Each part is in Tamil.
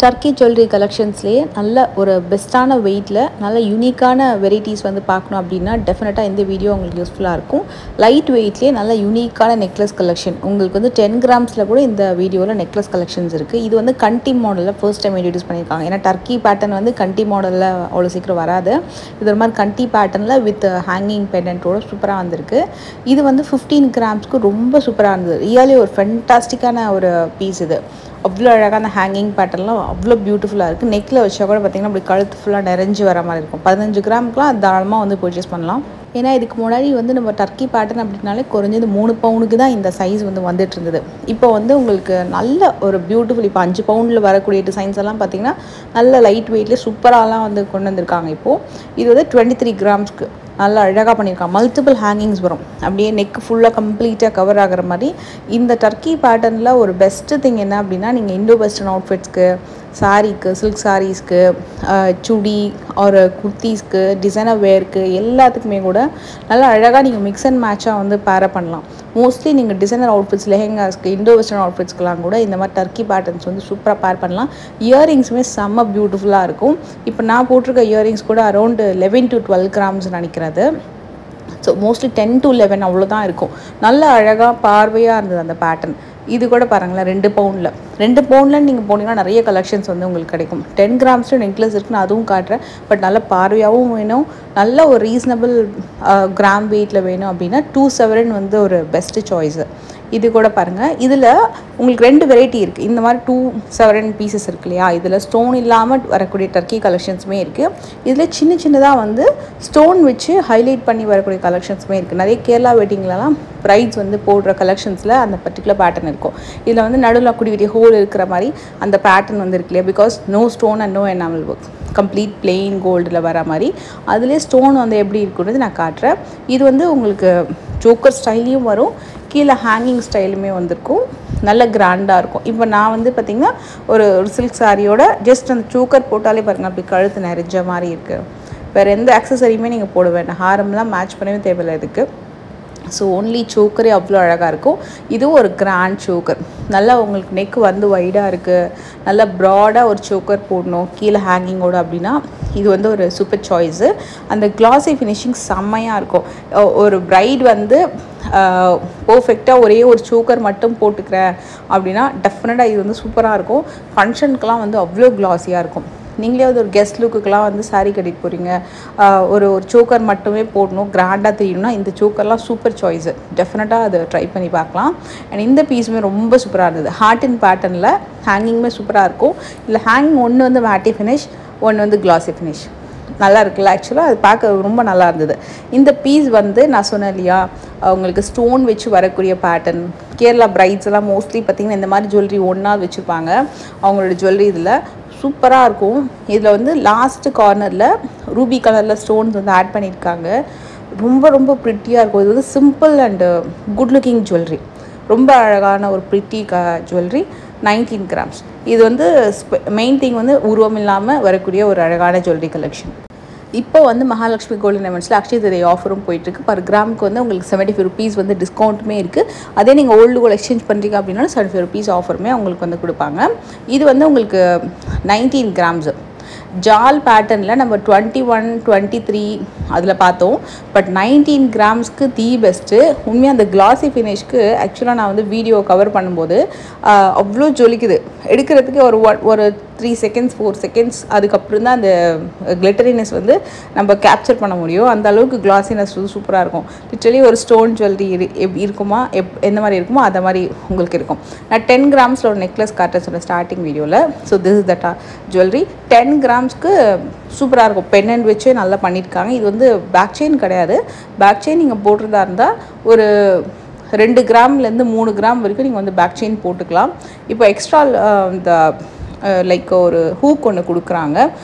டர்க்கி ஜுவல்லரி கலெக்ஷன்ஸ்லேயே நல்ல ஒரு பெஸ்ட்டான வெயிட்டில் நல்ல யூனிக்கான வெரைட்டிஸ் வந்து பார்க்கணும் அப்படின்னா டெஃபினட்டாக இந்த வீடியோ உங்களுக்கு யூஸ்ஃபுல்லாக இருக்கும். லைட் வெயிட்லேயே நல்ல யூனிக்கான நெக்லஸ் கலெக்ஷன் உங்களுக்கு வந்து 10 கிராம்ஸில் கூட இந்த வீடியோவில் நெக்லஸ் கலெக்ஷன்ஸ் இருக்குது. இது வந்து கண்டி மாடலில் ஃபர்ஸ்ட் டைம் இன்ட்ரடியூஸ் பண்ணியிருக்காங்க. ஏன்னா டர்க்கி பேட்டர்ன் வந்து கண்டி மாடலில் அவ்வளோ சீக்கிரம் வராது. இது ஒரு மாதிரி கண்டி பேட்டர்னில் வித் ஹேங்கிங் பெண்டன்ட்டோட சூப்பராக வந்திருக்கு. இது வந்து 15 கிராம்ஸ்க்கு ரொம்ப சூப்பராக இருந்தது. ரியலி ஒரு ஃபென்டாஸ்டிக்கான ஒரு பீஸ். இது அவ்வளோ அழகாக அந்த ஹேங்கிங் பேட்டர்ன்லாம் அவ்வளோ பியூட்டிஃபுல்லாக இருக்குது. நெக்கில் வச்சா கூட பார்த்திங்கன்னா அப்படி கழுத்து ஃபுல்லாக நிறைஞ்சு வர மாதிரி இருக்கும். 15 கிராமுக்குலாம் தாராளமாக வந்து பர்ச்சேஸ் பண்ணலாம். ஏன்னா இதுக்கு முன்னாடி வந்து நம்ம டர்க்கி பேட்டர்ன் அப்படின்னாலே குறைஞ்சது 3 பவுனுக்கு தான் இந்த சைஸ் வந்து வந்துட்டு இருந்தது. இப்போ வந்து உங்களுக்கு நல்ல ஒரு பியூட்டிஃபுல் இப்போ 5 பவுண்டில் வரக்கூடிய டிசைன்ஸ் எல்லாம் பார்த்திங்கன்னா நல்ல லைட் வெயிட்லேயே சூப்பராகலாம் வந்து கொண்டு வந்திருக்காங்க. இப்போது இது வந்து 23 கிராம்ஸ்க்கு நல்லா அழகாக பண்ணியிருக்காங்க. மல்டிபிள் ஹேங்கிங்ஸ் வரும், அப்படியே நெக் ஃபுல்லாக கம்ப்ளீட்டாக கவர் ஆகிற மாதிரி. இந்த டர்க்கி பேட்டர்னில் ஒரு பெஸ்ட்டு திங் என்ன அப்படின்னா, நீங்கள் இண்டோ வெஸ்டர்ன் அவுட்ஃபிட்ஸ்க்கு, சாரீக்கு, சில்க் சாரீஸ்க்கு, சுடி ஒரு குர்த்தீஸ்க்கு, டிசைனர் வேர்க்கு எல்லாத்துக்குமே கூட நல்லா அழகாக நீங்கள் மிக்ஸ் அண்ட் மேட்சாக வந்து பேரப் பண்ணலாம். மோஸ்ட்லி நீங்கள் டிசைனர் அவுட்ஃபிட்ஸ், லெஹெங்காஸ்க்கு, இண்டோ வெஸ்டர்ன் அவுட்ஃபிட்ஸ்க்கெலாம் கூட இந்த மாதிரி டர்க்கி பேட்டர்ன்ஸ் வந்து சூப்பராக பேர் பண்ணலாம். இயரிங்ஸுமே செம்ம பியூட்டிஃபுல்லாக இருக்கும். இப்போ நான் போட்டிருக்க இயரிங்ஸ் கூட அரௌண்ட் 11 to 12 கிராம்ஸ் நினைக்கிறது. ஸோ மோஸ்ட்லி 10 to 11 அவ்வளோதான் இருக்கும். நல்ல அழகாக பார்வையாக இருந்தது அந்த பேட்டர்ன். இது கூட பாருங்களேன், 2 பவுண்டில் நீங்கள் போனீங்கன்னா நிறைய கலெக்ஷன்ஸ் வந்து உங்களுக்கு கிடைக்கும். 10 கிராம்ஸில் நெக்லஸ் இருக்குன்னு அதுவும் காட்டுறேன். பட் நல்ல பார்வையாகவும் வேணும், நல்ல ஒரு ரீசனபிள் கிராம் வெயிட்டில் வேணும் அப்படின்னா 27 வந்து ஒரு பெஸ்ட்டு சாய்ஸு. இது கூட பாருங்கள், இதில் உங்களுக்கு 2 வெரைட்டி இருக்குது. இந்த மாதிரி 27 பீசஸ் இருக்கு இல்லையா, இதில் ஸ்டோன் இல்லாமல் வரக்கூடிய டர்க்கி கலெக்ஷன்ஸுமே இருக்குது. இதில் சின்ன சின்னதாக வந்து ஸ்டோன் வச்சு ஹைலைட் பண்ணி வரக்கூடிய கலெக்ஷன்ஸுமே இருக்குது. நிறைய கேரளா வெட்டிங்லலாம் ப்ரைட்ஸ் வந்து போடுற கலெக்ஷன்ஸில் அந்த பர்டிகுலர் பேட்டர்ன் இருக்கும். இதில் வந்து நடுவில் குடி குடி ஹோல் இருக்கிற மாதிரி அந்த பேட்டர்ன் வந்து இருக்கு இல்லையா, because no stone and no enamel work, complete plain கோல்டில் வர மாதிரி. அதிலே ஸ்டோன் வந்து எப்படி இருக்குன்றது நான் காட்டுறேன். இது வந்து உங்களுக்கு ஜோக்கர் ஸ்டைலையும் வரும், கீழே ஹேங்கிங் ஸ்டைலுமே வந்திருக்கும், நல்ல கிராண்டாக இருக்கும். இப்போ நான் வந்து பார்த்திங்கன்னா ஒரு சில்க் சாரியோட ஜஸ்ட் அந்த சோக்கர் போட்டாலே பாருங்கள் அப்படி கழுத்து நிறைஞ்ச மாதிரி இருக்குது. வேறு எந்த ஆக்சசரியுமே நீங்கள் போட வேண்டாம், ஹாரம்லாம் மேட்ச் பண்ணவே தேவையில்லை இதுக்கு. ஸோ ஒன்லி சோக்கரே அவ்வளோ அழகாக இருக்கும். இதுவும் ஒரு கிராண்ட் சோக்கர், நல்லா உங்களுக்கு நெக் வந்து வைடாக இருக்குது, நல்லா ப்ராடாக ஒரு சோக்கர் போடணும் கீழே ஹேங்கிங்கோடு அப்படின்னா இது வந்து ஒரு சூப்பர் சாய்ஸு. அந்த கிளாஸி ஃபினிஷிங் செம்மையாக இருக்கும். ஒரு பிரைட் வந்து பர்ஃபெக்டாக ஒரே ஒரு சோக்கர் மட்டும் போட்டுக்கிறேன் அப்படின்னா டெஃபினட்டாக இது வந்து சூப்பராக இருக்கும். ஃபங்க்ஷனுக்கெலாம் வந்து அவ்வளோ கிளாஸியாக இருக்கும். நீங்களே வந்து ஒரு கெஸ்ட் லுக்குக்கெலாம் வந்து சாரீ கட்டிட்டு போகிறீங்க, ஒரு சோக்கர் மட்டுமே போடணும், கிராண்டாக தெரியணும்னா இந்த சோக்கர்லாம் சூப்பர் சாய்ஸு. டெஃபினட்டாக அதை ட்ரை பண்ணி பார்க்கலாம். அண்ட் இந்த பீஸுமே ரொம்ப சூப்பராக இருந்தது. ஹார்ட் இன் பேட்டர்னில் ஹேங்கிங்குமே சூப்பராக இருக்கும். இல்லை ஹேங்கிங் ஒன்று வந்து மேட்டி ஃபினிஷ், ஒன்று வந்து கிளாஸி ஃபினிஷ். நல்லா இருக்குல்ல, ஆக்சுவலாக அது பார்க்க ரொம்ப நல்லா இருந்தது. இந்த பீஸ் வந்து நான் சொன்னேன் இல்லையா, அவங்களுக்கு ஸ்டோன் வச்சு வரக்கூடிய பேட்டர்ன். கேரளா பிரைட்ஸ் எல்லாம் மோஸ்ட்லி பார்த்திங்கன்னா இந்த மாதிரி ஜுவல்லரி ஒன்றா வச்சுருப்பாங்க அவங்களோட ஜுவல்லரி. இதில் சூப்பராக இருக்கும். இதில் வந்து லாஸ்ட்டு கார்னரில் ரூபி கலரில் ஸ்டோன்ஸ் வந்து ஆட் பண்ணியிருக்காங்க. ரொம்ப ரொம்ப ப்ரிட்டியாக இருக்கும். இது வந்து simple and good looking jewellery, ரொம்ப அழகான ஒரு ப்ரிட்டி ஜுவல்லரி. 19 கிராம்ஸ். இது வந்து மெயின் திங் வந்து உருவம் இல்லாமல் வரக்கூடிய ஒரு அழகான ஜுவல்லரி கலெக்ஷன். இப்போ வந்து மகாலட்சுமி கோல்டன் டைமண்ட்ஸில் அக்ஷய திருதியை ஆஃபரும் போயிட்டுருக்கு. பர் கிராமுக்கு வந்து உங்களுக்கு 75 rupees வந்து டிஸ்கவுண்ட்டுமே இருக்குது. அதே நீங்கள் ஓல்டு கோல்டு எக்ஸ்சேஞ்ச் பண்ணுறீங்க அப்படின்னா 75 rupees ஆஃபருமே உங்களுக்கு வந்து கொடுப்பாங்க. இது வந்து உங்களுக்கு 19 கிராம்ஸு ஜால் பேட்டர்னில் நம்ம 21, 23 அதில் பார்த்தோம். பட் 19 கிராம்ஸ்க்கு தி பெஸ்ட்டு. உண்மையாக அந்த கிளாஸி ஃபினிஷ்க்கு ஆக்சுவலாக நான் வந்து வீடியோ கவர் பண்ணும்போது அவ்வளோ ஜொலிக்குது. எடுக்கிறதுக்கு ஒரு 3 seconds 4 seconds அதுக்கப்புறம் தான் அந்த கிளிட்டரினஸ் வந்து நம்ம கேப்சர் பண்ண முடியும். அந்த அளவுக்கு கிளாஸினஸ் வந்து சூப்பராக இருக்கும். லிட்டரலி ஒரு ஸ்டோன் ஜுவல்லரி இருக்குமா, எந்த மாதிரி இருக்குமோ அதை மாதிரி உங்களுக்கு இருக்கும். நான் 10 கிராம்ஸில் ஒரு நெக்லஸ் காட்ட சொன்னேன் ஸ்டார்டிங் வீடியோவில். So this is that jewellery. 10 கிராம்ஸ்க்கு சூப்பராக இருக்கும். பென்னண்ட் வச்சே நல்லா பண்ணியிருக்காங்க. இது வந்து பேக் செயின் கிடையாது. பேக் செயின் நீங்கள் போடுறதா இருந்தால் ஒரு 2 கிராம்லேருந்து 3 கிராம் வரைக்கும் நீங்கள் வந்து பேக் செயின் போட்டுக்கலாம். இப்போ எக்ஸ்ட்ரா இந்த லைக் ஒரு ஹூக் ஒன்று கொடுக்குறாங்க.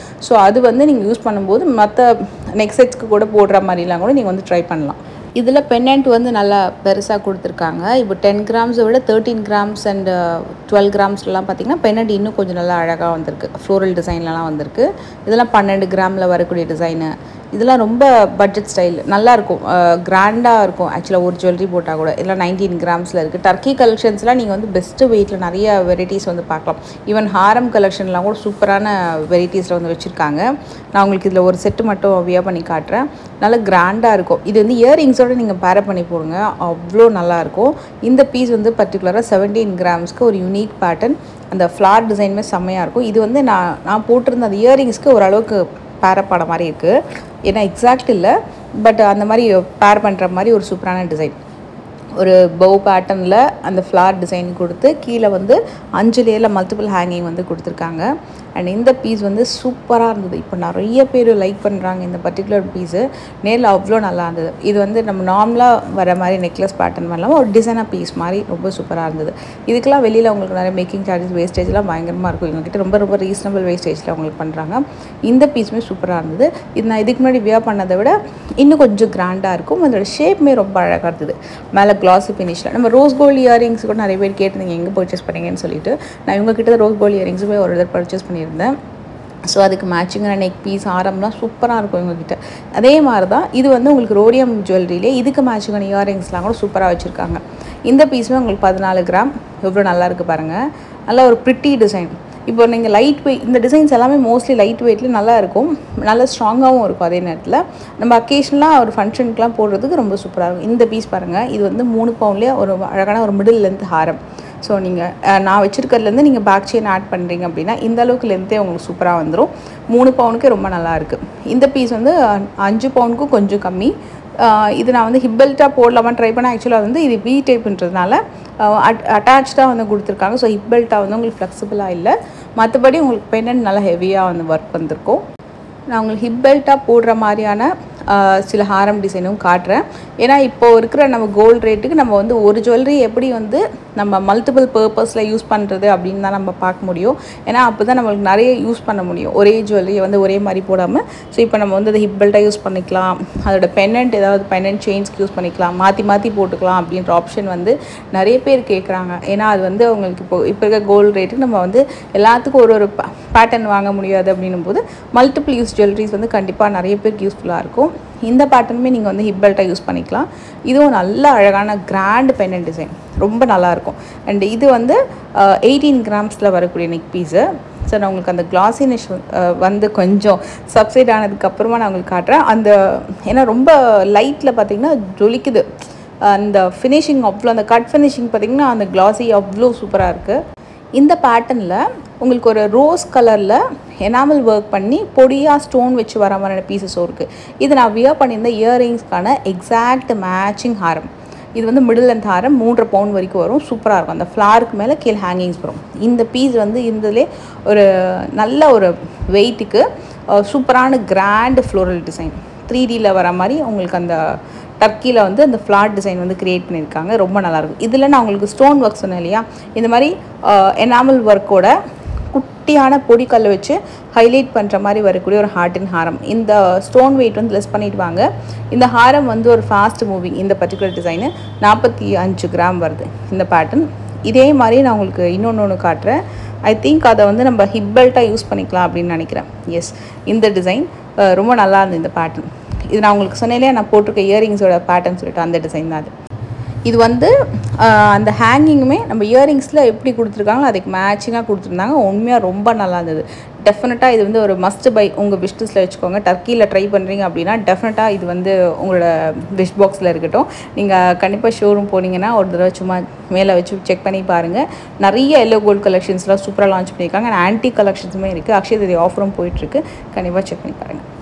ஸோ அது வந்து நீங்கள் யூஸ் பண்ணும்போது மற்ற நெக் செட்ஸ்க்கு கூட போடுற மாதிரிலாம் கூட நீங்கள் வந்து ட்ரை பண்ணலாம். இதில் பென்னண்ட் வந்து நல்லா பெருசாக கொடுத்துருக்காங்க. இப்போ 10 கிராம்ஸை விட 13 கிராம்ஸ் அண்ட் 12 கிராம்ஸ்லாம் பார்த்திங்கன்னா பென்னண்ட் இன்னும் கொஞ்சம் நல்லா அழகாக வந்திருக்கு. ஃப்ளோரல் டிசைன்லலாம் வந்திருக்கு. இதெல்லாம் 12 கிராமில் வரக்கூடிய டிசைனு. இதெல்லாம் ரொம்ப பட்ஜெட் ஸ்டைல், நல்லாயிருக்கும், கிராண்டாக இருக்கும். ஆக்சுவலாக ஒரு ஜுவல்லரி போட்டால் கூட இதெல்லாம் 19 கிராம்ஸில் இருக்குது. டர்க்கி கலெக்ஷன்ஸ்லாம் நீங்கள் வந்து பெஸ்ட்டு வெயிட்டில் நிறைய வெரைட்டிஸ் வந்து பார்க்கலாம். ஈவன் ஹாரம் கலெக்ஷன்லாம் கூட சூப்பரான வெரைட்டிஸில் வந்து வச்சுருக்காங்க. நான் உங்களுக்கு இதில் ஒரு செட்டு மட்டும் வியர் பண்ணி காட்டுறேன். நல்லா கிராண்டாக இருக்கும். இது வந்து இயரிங்ஸோடு நீங்கள் பேரப் பண்ணி போடுங்க, அவ்வளோ நல்லாயிருக்கும். இந்த பீஸ் வந்து பர்டிகுலராக 17 கிராம்ஸ்க்கு ஒரு யூனிக் பேட்டர்ன், அந்த ஃப்ளார் டிசைனுமே செம்மையாக இருக்கும். இது வந்து நான் போட்டிருந்த அந்த இயரிங்ஸ்க்கு ஓரளவுக்கு பேரப் ஆன மாதிரி இருக்குது. ஏன்னா எக்ஸாக்ட் இல்லை, பட் அந்த மாதிரி பேர் பண்ணுற மாதிரி ஒரு சூப்பரான டிசைன். ஒரு பவ் பேட்டர்னில் அந்த ஃப்ளார் டிசைன் கொடுத்து கீழே வந்து 5 லேயரில் மல்டிபிள் ஹேங்கிங் வந்து கொடுத்துருக்காங்க. அண்ட் இந்த பீஸ் வந்து சூப்பராக இருந்தது. இப்போ நிறைய பேர் லைக் பண்ணுறாங்க இந்த பர்டிகுலர் பீஸு. நேரில் அவ்வளோ நல்லா இருந்தது. இது வந்து நம்ம நார்மலாக வர மாதிரி நெக்லஸ் பேட்டர்ன் மாதிரிலாம் ஒரு டிசைனாக பீஸ் மாதிரி ரொம்ப சூப்பராக இருந்தது. இதுக்கெல்லாம் வெளியில் உங்களுக்கு நிறைய மேக்கிங் சார்ஜஸ் வேஸ்டேஜ்லாம் பயங்கரமாக இருக்கும். இவங்ககிட்ட ரொம்ப ரொம்ப ரீசனபிள் வேஸ்டேஜில் அவங்களுக்கு பண்ணுறாங்க. இந்த பீஸுமே சூப்பராக இருந்தது. இது நான் இதுக்கு முன்னாடி வியர் பண்ணதை விட இன்னும் கொஞ்சம் கிராண்டாக இருக்கும். அதோட ஷேப்புமே ரொம்ப அழகாக இருந்தது. மேலே கிளாஸி ஃபினிஷில் நம்ம ரோஸ் கோல்டு இயரிங்ஸ் கூட நிறைய பேர் கேட்டிருந்தீங்க எங்கே பர்ச்சேஸ் பண்ணீங்கன்னு சொல்லிட்டு. நான் இவங்ககிட்ட ரோஸ் கோல்டு இயரிங்ஸுமே ஒரு இதில் பர்ச்சேஸ் பண்ணியிருந்தேன். ஸோ அதுக்கு மேட்சிங்கான நெக் பீஸ் ஆரம்லாம் சூப்பராக இருக்கும் இவங்ககிட்ட. அதே மாதிரி தான் இது வந்து உங்களுக்கு ரோடியம் ஜுவல்லரியிலே இதுக்கு மேட்சிங்கான இயரிங்ஸ்லாம் கூட சூப்பராக வச்சுருக்காங்க. இந்த பீஸுமே உங்களுக்கு 14 கிராம். எவ்வளோ நல்லா இருக்குது பாருங்கள். நல்லா ஒரு ப்ரிட்டி டிசைன். இப்போ நீங்கள் லைட் வெயிட், இந்த டிசைன்ஸ் எல்லாமே மோஸ்ட்லி லைட் வெயிட்லேயும் நல்லா இருக்கும், நல்லா ஸ்ட்ராங்காகவும் இருக்கும். அதே நேரத்தில் நம்ம அக்கேஷனலாக ஒரு ஃபங்க்ஷனுக்குலாம் போடுறதுக்கு ரொம்ப சூப்பராக இருக்கும். இந்த பீஸ் பாருங்கள், இது வந்து 3 பவுன்லேயே ஒரு அழகான ஒரு மிடில் லென்த் ஹாரம். ஸோ நீங்கள் நான் வச்சுருக்கிறதுலேருந்து நீங்கள் பேக் செயின் ஆட் பண்ணுறீங்க அப்படின்னா இந்த அளவுக்கு லென்த்தே உங்களுக்கு சூப்பராக வந்துடும். 3 பவுனுக்கே ரொம்ப நல்லாயிருக்கு. இந்த பீஸ் வந்து 5 பவுனுக்கும் கொஞ்சம் கம்மி. இது நான் வந்து ஹிப்பெல்ட்டாக போடலாமா ட்ரை பண்ணேன். ஆக்சுவலாக வந்து இது வி டைப்புன்றதுனால அட்டாச்சாக வந்து கொடுத்துருக்காங்க. ஸோ ஹிப்பெல்ட்டாக வந்து உங்களுக்கு ஃப்ளெக்சிபிளாக இல்லை. மற்றபடி உங்களுக்கு பெண்டன்ட் நல்லா ஹெவியாக வந்து ஒர்க் வந்திருக்கும். நான் உங்களுக்கு ஹிப்பெல்ட்டாக போடுற மாதிரியான சில ஹாரம் டிசைனும் காட்டுறேன். ஏன்னா இப்போது இருக்கிற நம்ம கோல்டு ரேட்டுக்கு நம்ம வந்து ஒரு ஜுவல்லரி எப்படி வந்து நம்ம மல்டிபிள் பர்பஸில் யூஸ் பண்ணுறது அப்படின்னு தான் நம்ம பார்க்க முடியும். ஏன்னா அப்போ தான் நம்மளுக்கு நிறைய யூஸ் பண்ண முடியும். ஒரே ஜுவல்லரியை வந்து ஒரே மாதிரி போடாமல். ஸோ இப்போ நம்ம வந்து அதை ஹிப்பெல்ட்டாக யூஸ் பண்ணிக்கலாம், அதோட பெண்டன்ட் ஏதாவது பெண்டன்ட் செயின்ஸ்க்கு யூஸ் பண்ணிக்கலாம், மாற்றி மாற்றி போட்டுக்கலாம் அப்படின்ற ஆப்ஷன் வந்து நிறைய பேர் கேட்குறாங்க. ஏன்னா அது வந்து அவங்களுக்கு இப்போ இருக்க கோல்டு ரேட்டுக்கு நம்ம வந்து எல்லாத்துக்கும் ஒரு பேட்டர்ன் வாங்க முடியாது. அப்படின்னும் போது மல்டிபிள் யூஸ் ஜுவல்லரிஸ் வந்து கண்டிப்பாக நிறைய பேருக்கு யூஸ்ஃபுல்லாக இருக்கும். இந்த பேட்டர்னுமே நீங்கள் வந்து ஹிப்பெல்ட்டாக யூஸ் பண்ணிக்கலாம். இதுவும் நல்ல அழகான கிராண்ட் பெண்டன்ட் டிசைன், ரொம்ப நல்லாயிருக்கும். அண்ட் இது வந்து 18 கிராம்ஸில் வரக்கூடிய நெக் பீஸு. ஸோ நான் உங்களுக்கு அந்த கிளாஸினஸ் வந்து கொஞ்சம் சப்சைட் ஆனதுக்கப்புறமா நான் உங்களுக்கு காட்டுறேன். அந்த ஏன்னா ரொம்ப லைட்டில் பார்த்திங்கன்னா ஜொலிக்குது அந்த ஃபினிஷிங், அவ்வளோ அந்த கட் ஃபினிஷிங் பார்த்திங்கன்னா அந்த கிளாஸி அவ்வளோ சூப்பராக இருக்குது. இந்த பேட்டர்னில் உங்களுக்கு ஒரு ரோஸ் கலரில் எனாமல் ஒர்க் பண்ணி பொடியாக ஸ்டோன் வச்சு வர மாதிரியான பீசஸும் இருக்குது. இது நான் வியர் பண்ணியிருந்த இயரிங்ஸ்க்கான எக்ஸாக்ட் மேட்சிங் ஹாரம். இது வந்து மிடில் லென்த் ஹாரம், 3.5 பவுன் வரைக்கும் வரும். சூப்பராக இருக்கும். அந்த ஃப்ளாருக்கு மேலே கீழே ஹேங்கிங்ஸ் வரும். இந்த பீஸ் வந்து இருந்ததுலே ஒரு நல்ல ஒரு வெயிட்டுக்கு சூப்பரான கிராண்ட் ஃப்ளோரல் டிசைன் 3Dயில் வர மாதிரி உங்களுக்கு அந்த டர்க்கியில் வந்து அந்த ஃப்ளார் டிசைன் வந்து க்ரியேட் பண்ணியிருக்காங்க. ரொம்ப நல்லாயிருக்கும். இதில் நான் உங்களுக்கு ஸ்டோன் ஒர்க் சொன்னேன் இல்லையா, இந்த மாதிரி எனாமல் ஒர்க்கோட குட்டியான பொடிக்கல்லை வச்சு ஹைலைட் பண்ணுற மாதிரி வரக்கூடிய ஒரு ஹார்டின் ஹாரம். இந்த ஸ்டோன் வெயிட் வந்து லெஸ் பண்ணிட்டு வாங்க. இந்த ஹாரம் வந்து ஒரு ஃபாஸ்ட் மூவிங். இந்த பர்டிகுலர் டிசைனு 45 கிராம் வருது இந்த பேட்டர்ன். இதே மாதிரி நான் உங்களுக்கு இன்னொன்று காட்டுறேன். ஐ திங்க் அதை வந்து நம்ம ஹிப்பெல்ட்டாக யூஸ் பண்ணிக்கலாம் அப்படின்னு நினைக்கிறேன். எஸ், இந்த டிசைன் ரொம்ப நல்லா இருந்தது. இந்த பேட்டர்ன் இது நான் உங்களுக்கு சொன்னேன், நான் போட்டிருக்க இயரிங்ஸோட பேட்டர்ன் சொல்லிட்டு அந்த டிசைன் தான் அது. இது வந்து அந்த ஹேங்கிங்குமே நம்ம இயரிங்ஸில் எப்படி கொடுத்துருக்காங்களோ அதுக்கு மேட்சிங்காக கொடுத்துருந்தாங்க. உண்மையாக ரொம்ப நல்லா இருந்தது. டெஃபினட்டாக இது வந்து ஒரு மஸ்ட் பை உங்கள் விஷ் லிஸ்ட்டில் வச்சுக்கோங்க. டர்க்கியில் ட்ரை பண்ணுறீங்க அப்படின்னா டெஃபினட்டாக இது வந்து உங்களோட விஷ் பாக்ஸில் இருக்கட்டும். நீங்கள் கண்டிப்பாக ஷோரூம் போனீங்கன்னா ஒரு தடவை சும்மா மேலே வச்சு செக் பண்ணி பாருங்கள். நிறைய எல்லோ கோல்டு கலெக்ஷன்ஸ்லாம் சூப்பராக லான்ச் பண்ணியிருக்காங்க. ஆன்டிக் கலெக்ஷன்ஸுமே இருக்குது. அக்ஷய திருதி ஆஃபரும் போயிட்டுருக்கு. கண்டிப்பாக செக் பண்ணி பாருங்கள்.